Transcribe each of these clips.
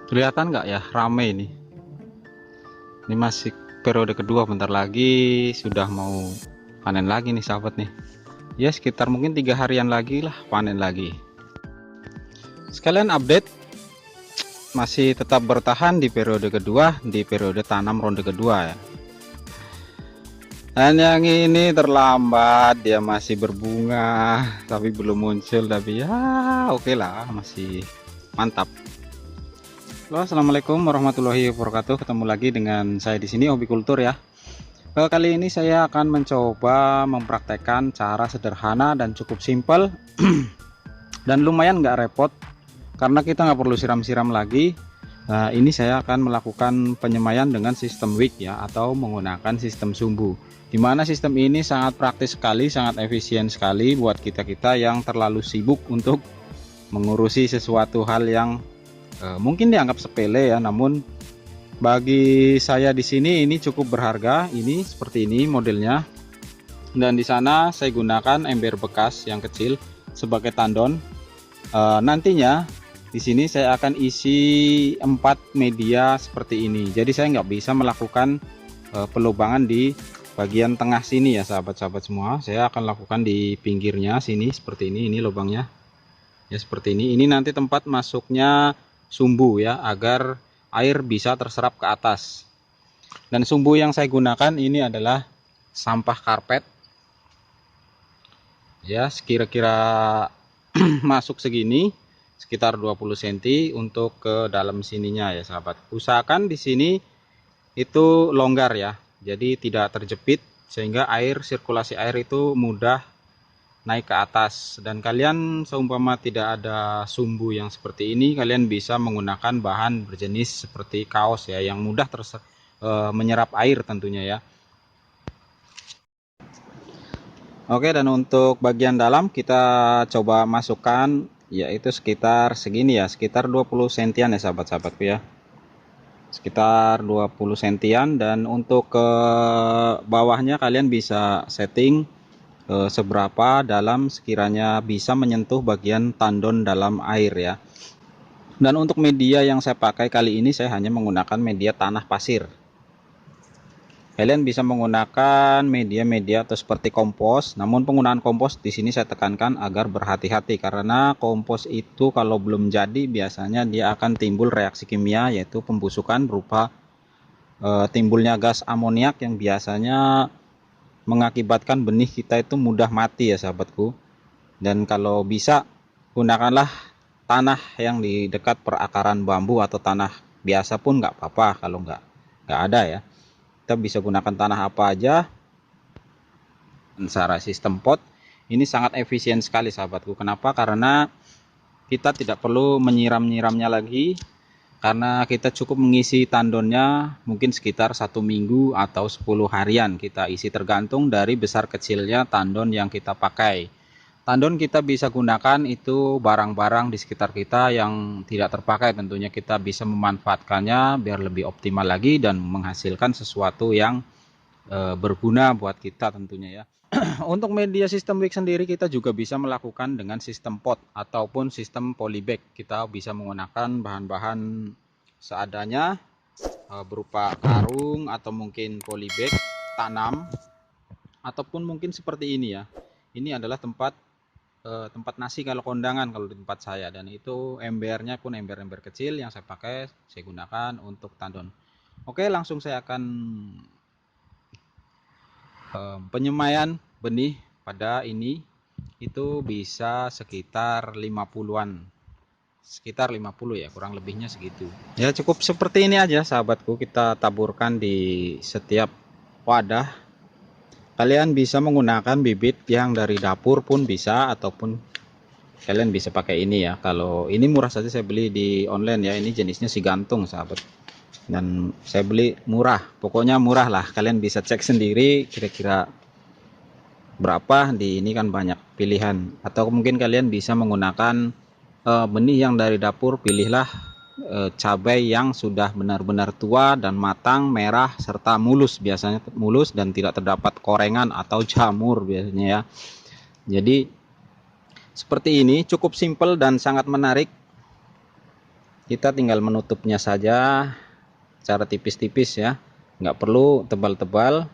Kelihatan nggak ya, rame ini. Ini masih periode kedua, bentar lagi sudah mau panen lagi nih sahabat nih. Ya sekitar mungkin 3 harian lagi lah panen lagi. Sekalian update, masih tetap bertahan di periode kedua, di periode tanam ronde kedua ya. Dan yang ini terlambat, dia masih berbunga tapi belum muncul, tapi ya oke lah, masih mantap. Halo, assalamualaikum warahmatullahi wabarakatuh. Ketemu lagi dengan saya di sini, Hobi Kultur ya. Kali ini saya akan mencoba mempraktekkan cara sederhana dan cukup simpel dan lumayan nggak repot karena kita nggak perlu siram-siram lagi. Nah, ini saya akan melakukan penyemaian dengan sistem wick ya, atau menggunakan sistem sumbu. Dimana sistem ini sangat praktis sekali, sangat efisien sekali buat kita-kita yang terlalu sibuk untuk mengurusi sesuatu hal yang mungkin dianggap sepele ya, namun bagi saya di sini ini cukup berharga. Ini seperti ini modelnya, dan di sana saya gunakan ember bekas yang kecil sebagai tandon. Nantinya di sini saya akan isi 4 media seperti ini, jadi saya nggak bisa melakukan pelubangan di bagian tengah sini ya sahabat-sahabat semua. Saya akan lakukan di pinggirnya sini seperti ini lubangnya ya, seperti ini nanti tempat masuknya sumbu ya, agar air bisa terserap ke atas. Dan sumbu yang saya gunakan ini adalah sampah karpet ya, kira-kira masuk segini, sekitar 20 cm untuk ke dalam sininya ya sahabat. Usahakan di sini itu longgar ya, jadi tidak terjepit sehingga sirkulasi air itu mudah naik ke atas. Dan kalian seumpama tidak ada sumbu yang seperti ini, kalian bisa menggunakan bahan berjenis seperti kaos ya, yang mudah menyerap air tentunya ya. Oke, dan untuk bagian dalam kita coba masukkan, yaitu sekitar segini ya, sekitar 20 sentian ya sahabat-sahabatku ya, sekitar 20 sentian. Dan untuk ke bawahnya kalian bisa setting seberapa dalam sekiranya bisa menyentuh bagian tandon dalam air ya. Dan untuk media yang saya pakai kali ini, saya hanya menggunakan media tanah pasir. Kalian bisa menggunakan media-media atau seperti kompos, namun penggunaan kompos di sini saya tekankan agar berhati-hati, karena kompos itu kalau belum jadi biasanya dia akan timbul reaksi kimia, yaitu pembusukan berupa timbulnya gas amoniak yang biasanya mengakibatkan benih kita itu mudah mati ya sahabatku. Dan kalau bisa gunakanlah tanah yang di dekat perakaran bambu, atau tanah biasa pun nggak apa-apa kalau nggak ada ya. Kita bisa gunakan tanah apa aja. Secara sistem pot ini sangat efisien sekali sahabatku. Kenapa? Karena kita tidak perlu menyiram-nyiramnya lagi, karena kita cukup mengisi tandonnya mungkin sekitar 1 minggu atau 10 harian kita isi, tergantung dari besar kecilnya tandon yang kita pakai. Tandon kita bisa gunakan itu barang-barang di sekitar kita yang tidak terpakai, tentunya kita bisa memanfaatkannya biar lebih optimal lagi dan menghasilkan sesuatu yang berguna buat kita tentunya ya. Untuk media sistem wick sendiri kita juga bisa melakukan dengan sistem pot ataupun sistem polybag. Kita bisa menggunakan bahan-bahan seadanya berupa karung atau mungkin polybag tanam, ataupun mungkin seperti ini ya. Ini adalah tempat nasi kalau kondangan kalau di tempat saya, dan itu embernya pun ember-ember kecil yang saya pakai, saya gunakan untuk tandon. Oke, langsung saya akan penyemaian benih pada ini. Itu bisa sekitar 50-an, sekitar 50 ya, kurang lebihnya segitu ya. Cukup seperti ini aja sahabatku, kita taburkan di setiap wadah. Kalian bisa menggunakan bibit yang dari dapur pun bisa, ataupun kalian bisa pakai ini ya. Kalau ini murah saja, saya beli di online ya, ini jenisnya si gantung sahabat, dan saya beli murah, pokoknya murah lah. Kalian bisa cek sendiri kira-kira berapa, di ini kan banyak pilihan. Atau mungkin kalian bisa menggunakan benih yang dari dapur, pilihlah cabai yang sudah benar-benar tua dan matang, merah serta mulus, biasanya mulus dan tidak terdapat korengan atau jamur biasanya ya. Jadi seperti ini, cukup simpel dan sangat menarik. Kita tinggal menutupnya saja cara tipis-tipis ya, nggak perlu tebal-tebal.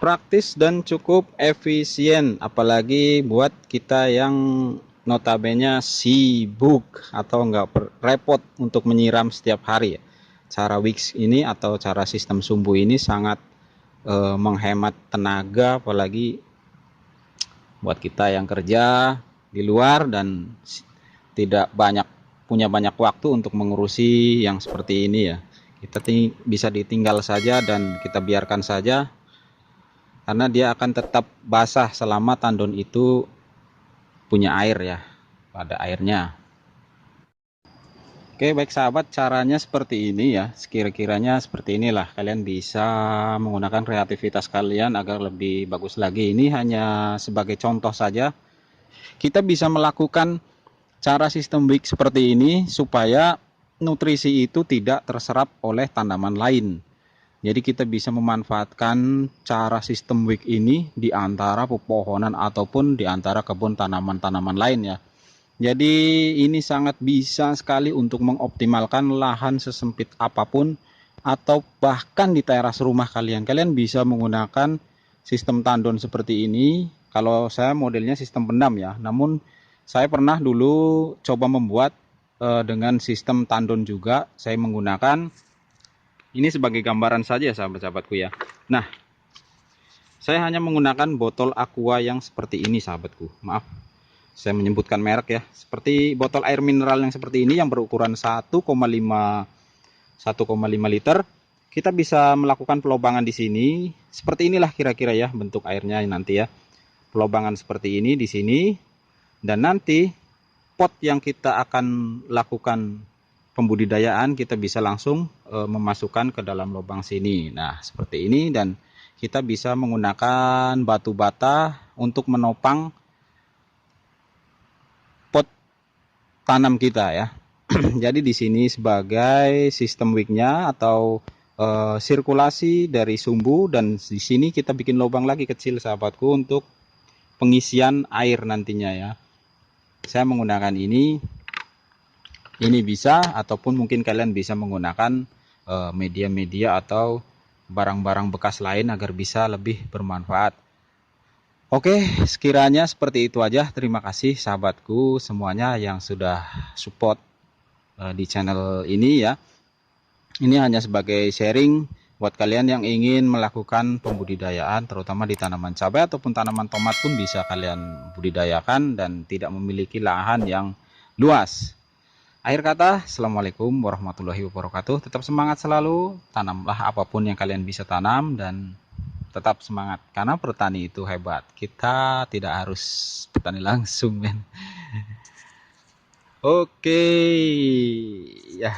Praktis dan cukup efisien, apalagi buat kita yang notabene sibuk atau nggak repot untuk menyiram setiap hari ya. Cara Wix ini atau cara sistem sumbu ini sangat menghemat tenaga, apalagi buat kita yang kerja di luar dan tidak punya banyak waktu untuk mengurusi yang seperti ini ya. Kita bisa ditinggal saja dan kita biarkan saja, karena dia akan tetap basah selama tandon itu punya air ya, pada airnya. Oke baik sahabat, caranya seperti ini ya, sekira-kiranya seperti inilah. Kalian bisa menggunakan kreativitas kalian agar lebih bagus lagi. Ini hanya sebagai contoh saja. Kita bisa melakukan cara sistem wick seperti ini supaya nutrisi itu tidak terserap oleh tanaman lain. Jadi kita bisa memanfaatkan cara sistem wick ini di antara pepohonan ataupun di antara kebun tanaman-tanaman lain ya. Jadi ini sangat bisa sekali untuk mengoptimalkan lahan sesempit apapun atau bahkan di teras rumah kalian. Kalian bisa menggunakan sistem tandon seperti ini. Kalau saya modelnya sistem pendam ya. Namun saya pernah dulu coba membuat dengan sistem tandon juga. Saya menggunakan ini sebagai gambaran saja sahabat-sahabatku ya. Nah, saya hanya menggunakan botol aqua yang seperti ini sahabatku. Maaf, saya menyebutkan merek ya. Seperti botol air mineral yang seperti ini yang berukuran 1,5 liter. Kita bisa melakukan pelobangan di sini. Seperti inilah kira-kira ya bentuk airnya nanti ya. Pelobangan seperti ini di sini. Dan nanti pot yang kita akan lakukan pembudidayaan kita bisa langsung memasukkan ke dalam lubang sini. Nah, seperti ini, dan kita bisa menggunakan batu bata untuk menopang pot tanam kita ya. Jadi di sini sebagai sistem wicknya atau sirkulasi dari sumbu, dan di sini kita bikin lubang lagi kecil sahabatku untuk pengisian air nantinya ya. Saya menggunakan ini bisa, ataupun mungkin kalian bisa menggunakan media-media atau barang-barang bekas lain agar bisa lebih bermanfaat. Oke, sekiranya seperti itu aja. Terima kasih sahabatku semuanya yang sudah support di channel ini ya. Ini hanya sebagai sharing buat kalian yang ingin melakukan pembudidayaan, terutama di tanaman cabai ataupun tanaman tomat pun bisa kalian budidayakan dan tidak memiliki lahan yang luas. Akhir kata, assalamualaikum warahmatullahi wabarakatuh. Tetap semangat selalu, tanamlah apapun yang kalian bisa tanam, dan tetap semangat karena petani itu hebat. Kita tidak harus petani langsung men. Oke ya.